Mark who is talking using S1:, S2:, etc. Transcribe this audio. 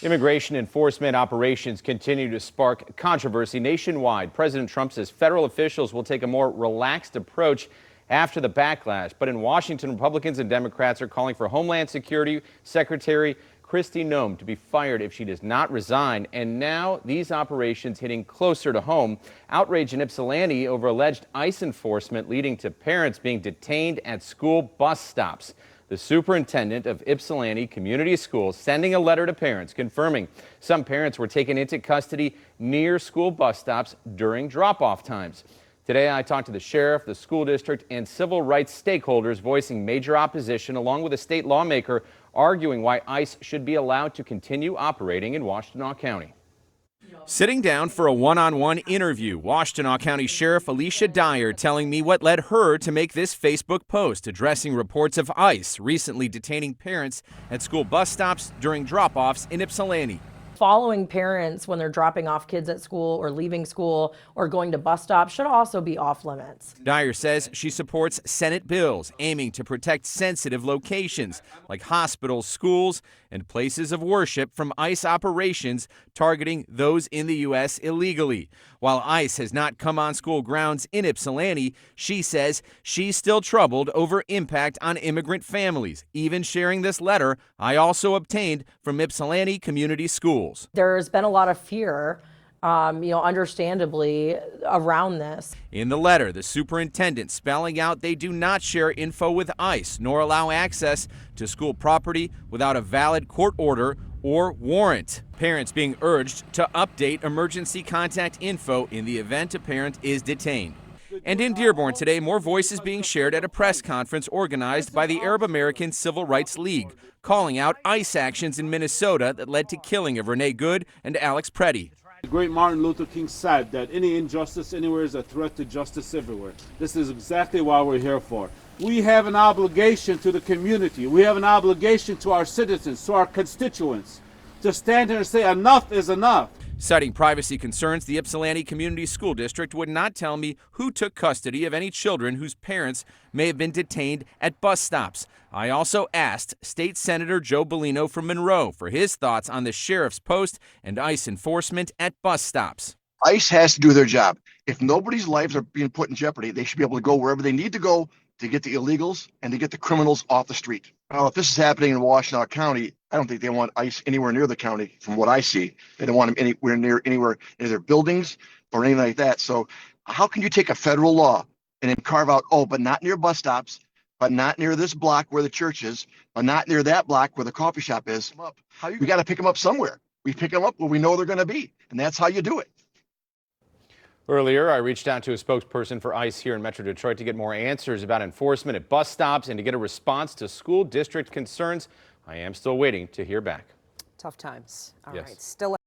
S1: Immigration enforcement operations continue to spark controversy nationwide. President Trump says federal officials will take a more relaxed approach after the backlash. But in Washington, Republicans and Democrats are calling for Homeland Security Secretary Kristi Noem to be fired if she does not resign. And now these operations hitting closer to home. Outrage in Ypsilanti over alleged ICE enforcement leading to parents being detained at school bus stops. The superintendent of Ypsilanti Community Schools sending a letter to parents confirming some parents were taken into custody near school bus stops during drop-off times. Today, I talked to the sheriff, the school district, and civil rights stakeholders voicing major opposition, along with a state lawmaker arguing why ICE should be allowed to continue operating in Washtenaw County. Sitting down for a one-on-one interview, Washtenaw County Sheriff Alicia Dyer telling me what led her to make this Facebook post addressing reports of ICE recently detaining parents at school bus stops during drop-offs in Ypsilanti.
S2: Following parents when they're dropping off kids at school or leaving school or going to bus stops should also be off limits.
S1: Dyer says she supports Senate bills aiming to protect sensitive locations like hospitals, schools, and places of worship from ICE operations targeting those in the U.S. illegally. While ICE has not come on school grounds in Ypsilanti, she says she's still troubled over impact on immigrant families, even sharing this letter I also obtained from Ypsilanti Community Schools.
S2: There's been a lot of fear, understandably, around this.
S1: In the letter, the superintendent spelling out they do not share info with ICE nor allow access to school property without a valid court order or warrant. Parents being urged to update emergency contact info in the event a parent is detained. And in Dearborn today, more voices being shared at a press conference organized by the Arab American Civil Rights League, calling out ICE actions in Minnesota that led to killing of Renee Good and Alex Preddy.
S3: The great Martin Luther King said that any injustice anywhere is a threat to justice everywhere. This is exactly what we're here for. We have an obligation to the community. We have an obligation to our citizens, to our constituents, to stand here and say enough is enough.
S1: Citing privacy concerns, the Ypsilanti Community School District would not tell me who took custody of any children whose parents may have been detained at bus stops. I also asked State Senator Joe Bellino from Monroe for his thoughts on the sheriff's post and ICE enforcement at bus stops.
S4: ICE has to do their job. If nobody's lives are being put in jeopardy, they should be able to go wherever they need to go to get the illegals and to get the criminals off the street. Now, if this is happening in Washtenaw County, I don't think they want ICE anywhere near the county from what I see. They don't want them anywhere in their buildings or anything like that. So how can you take a federal law and then carve out, but not near bus stops, but not near this block where the church is, but not near that block where the coffee shop is? We got to pick them up somewhere. We pick them up where we know they're going to be, and that's how you do it.
S1: Earlier, I reached out to a spokesperson for ICE here in Metro Detroit to get more answers about enforcement at bus stops and to get a response to school district concerns. I am still waiting to hear back.
S5: Tough times. All
S1: yes.
S5: right. Still